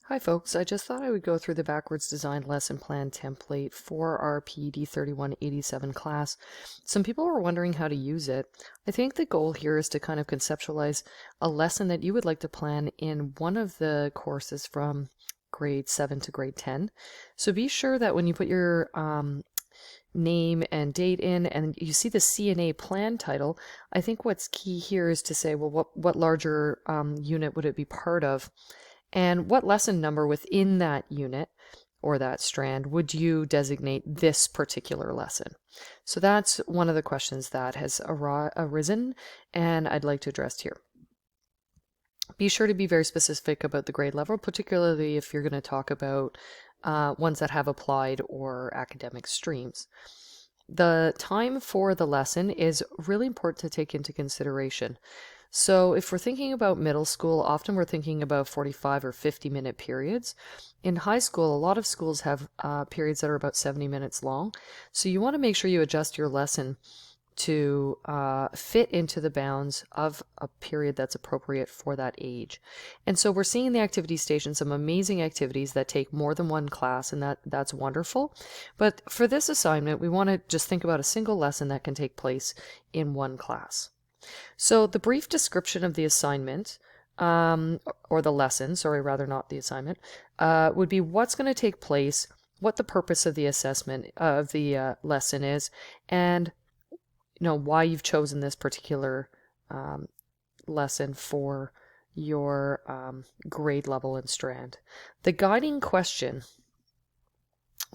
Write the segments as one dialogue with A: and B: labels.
A: Hi folks, I just thought I would go through the backwards design lesson plan template for our PED 3187 class. Some people were wondering how to use it. I think the goal here is to kind of conceptualize a lesson that you would like to plan in one of the courses from grade 7 to grade 10. So be sure that when you put your name and date in and you see the CNA plan title, I think what's key here is to say, well, what larger unit would it be part of? And what lesson number within that unit or that strand would you designate this particular lesson? So that's one of the questions that has arisen and I'd like to address here. Be sure to be very specific about the grade level, particularly if you're going to talk about ones that have applied or academic streams. The time for the lesson is really important to take into consideration. So if we're thinking about middle school, often we're thinking about 45 or 50-minute periods. In high school, a lot of schools have periods that are about 70 minutes long. So you want to make sure you adjust your lesson to fit into the bounds of a period that's appropriate for that age. And so we're seeing in the activity station some amazing activities that take more than one class, and that's wonderful. But for this assignment, we want to just think about a single lesson that can take place in one class. So the brief description of the assignment, or the lesson, sorry, rather not the assignment, would be what's going to take place, what the purpose of the assessment of the lesson is, and why you've chosen this particular lesson for your grade level and strand. The guiding question,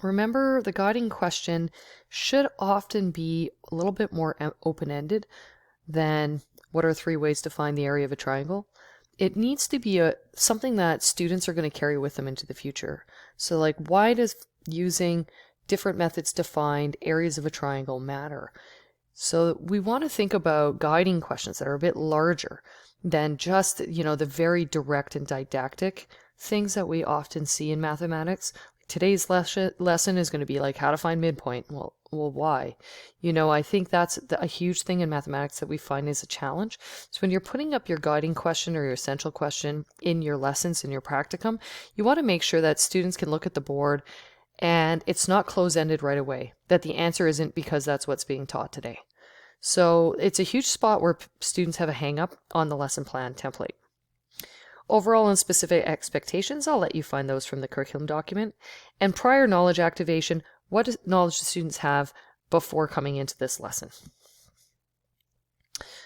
A: remember the guiding question should often be a little bit more open-ended than what are 3 ways to find the area of a triangle. It needs to be something that students are going to carry with them into the future. So like, why does using different methods to find areas of a triangle matter? So we want to think about guiding questions that are a bit larger than just, the very direct and didactic things that we often see in mathematics. Today's lesson is going to be like how to find midpoint. Well, why? I think that's a huge thing in mathematics that we find is a challenge. So when you're putting up your guiding question or your essential question in your lessons, in your practicum, you want to make sure that students can look at the board and it's not close-ended right away, that the answer isn't because that's what's being taught today. So it's a huge spot where students have a hang-up on the lesson plan template. Overall and specific expectations, I'll let you find those from the curriculum document. And prior knowledge activation, what knowledge do students have before coming into this lesson?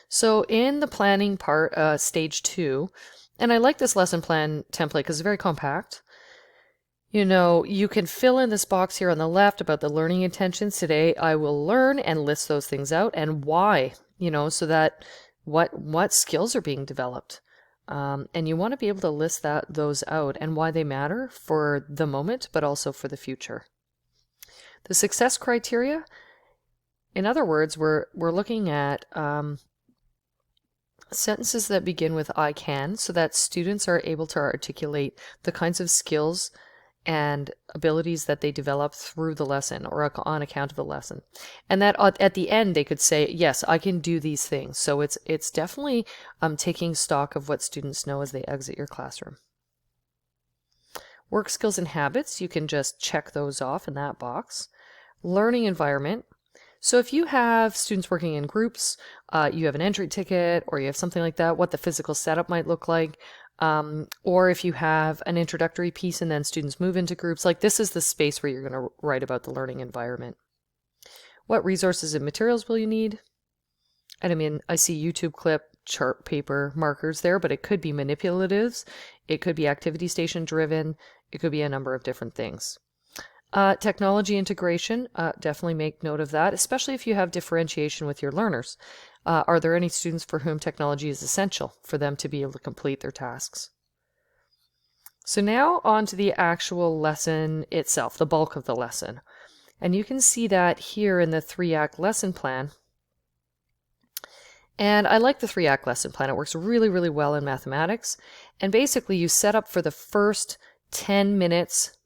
A: So in the planning part, stage 2, and I like this lesson plan template because it's very compact. You can fill in this box here on the left about the learning intentions. Today I will learn and list those things out and why, so that what skills are being developed. And you want to be able to list those out and why they matter for the moment, but also for the future. The success criteria, in other words, we're looking at sentences that begin with I can, so that students are able to articulate the kinds of skills and abilities that they develop through the lesson or on account of the lesson. And that at the end they could say, yes, I can do these things. So it's definitely taking stock of what students know as they exit your classroom. Work skills and habits, you can just check those off in that box. Learning environment. So if you have students working in groups, you have an entry ticket or you have something like that, what the physical setup might look like. Or if you have an introductory piece and then students move into groups, like this is the space where you're going to write about the learning environment. What resources and materials will you need? And I see YouTube clip, chart paper, markers there, but it could be manipulatives. It could be activity station driven. It could be a number of different things. Technology integration, definitely make note of that, especially if you have differentiation with your learners. Are there any students for whom technology is essential for them to be able to complete their tasks? So now on to the actual lesson itself, the bulk of the lesson. And you can see that here in the 3-act lesson plan. And I like the 3-act lesson plan. It works really, really well in mathematics. And basically you set up for the first 10 minutes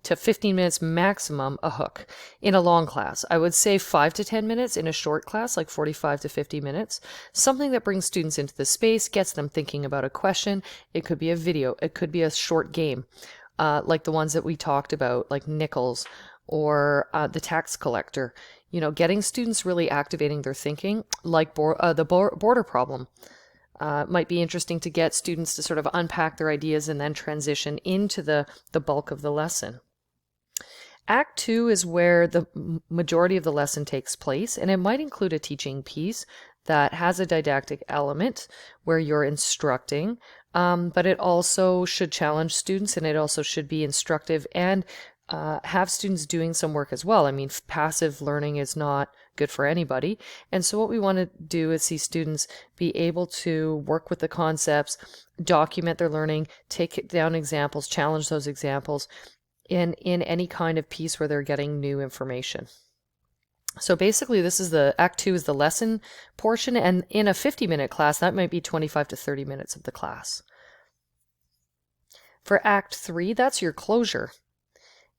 A: to 15 minutes maximum a hook in a long class. I would say 5 to 10 minutes in a short class, like 45 to 50 minutes. Something that brings students into the space, gets them thinking about a question. It could be a video, it could be a short game, like the ones that we talked about, like Nichols or the tax collector. You know, getting students really activating their thinking, like the border problem. Might be interesting to get students to sort of unpack their ideas and then transition into the bulk of the lesson. Act 2 is where the majority of the lesson takes place, and it might include a teaching piece that has a didactic element where you're instructing, but it also should challenge students, and it also should be instructive and have students doing some work as well. I mean, passive learning is not good for anybody. And so what we want to do is see students be able to work with the concepts, document their learning, take down examples, challenge those examples in any kind of piece where they're getting new information. So basically this is Act 2 is the lesson portion, and in a 50-minute class, that might be 25 to 30 minutes of the class. For Act 3, that's your closure.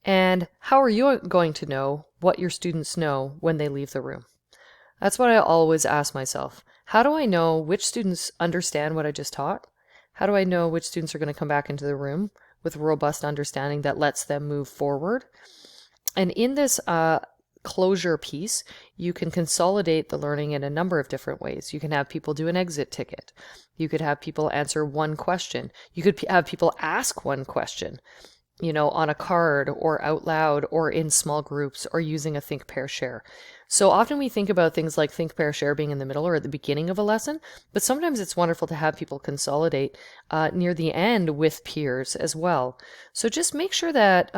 A: And how are you going to know what your students know when they leave the room? That's what I always ask myself. How do I know which students understand what I just taught? How do I know which students are going to come back into the room with robust understanding that lets them move forward? And in this closure piece, you can consolidate the learning in a number of different ways. You can have people do an exit ticket. You could have people answer one question. You could have people ask one question, you know, on a card or out loud or in small groups or using a think, pair, share. So often we think about things like think, pair, share being in the middle or at the beginning of a lesson, but sometimes it's wonderful to have people consolidate near the end with peers as well. So just make sure that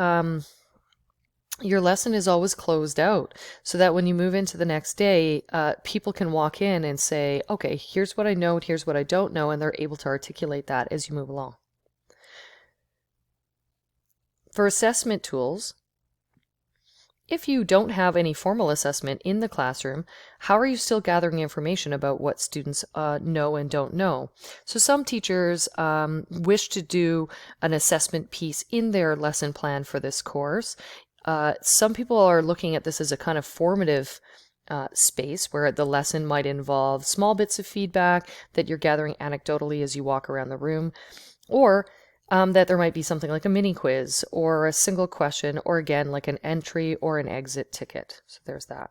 A: your lesson is always closed out so that when you move into the next day, people can walk in and say, okay, here's what I know, here's what I don't know, and they're able to articulate that as you move along. For assessment tools, if you don't have any formal assessment in the classroom, how are you still gathering information about what students know and don't know? So some teachers wish to do an assessment piece in their lesson plan for this course. Some people are looking at this as a kind of formative space where the lesson might involve small bits of feedback that you're gathering anecdotally as you walk around the room, or that there might be something like a mini quiz or a single question, or again, like an entry or an exit ticket. So there's that.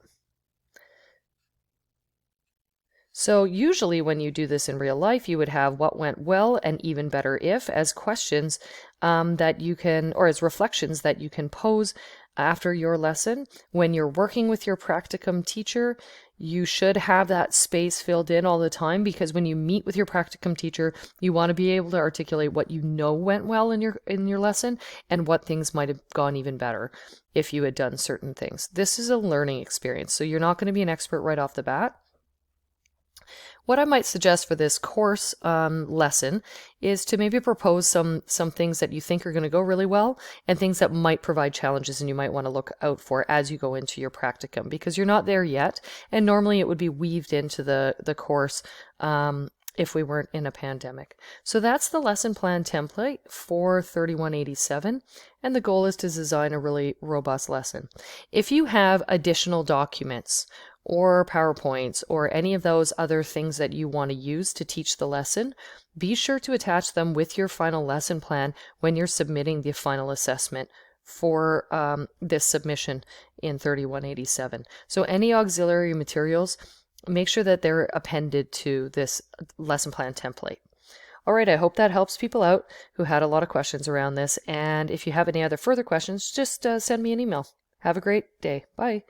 A: So usually when you do this in real life, you would have what went well and even better if as questions that you can, or as reflections that you can pose after your lesson. When you're working with your practicum teacher, you should have that space filled in all the time, because when you meet with your practicum teacher, you want to be able to articulate what you know went well in your lesson and what things might have gone even better if you had done certain things. This is a learning experience, so you're not going to be an expert right off the bat. What I might suggest for this course lesson is to maybe propose some things that you think are going to go really well and things that might provide challenges and you might want to look out for as you go into your practicum, because you're not there yet, and normally it would be weaved into the course if we weren't in a pandemic. So that's the lesson plan template for 3187, and the goal is to design a really robust lesson. If you have additional documents or PowerPoints or any of those other things that you want to use to teach the lesson, be sure to attach them with your final lesson plan when you're submitting the final assessment for this submission in 3187. So any auxiliary materials, make sure that they're appended to this lesson plan template. All right, I hope that helps people out who had a lot of questions around this. And if you have any other further questions, just send me an email. Have a great day. Bye.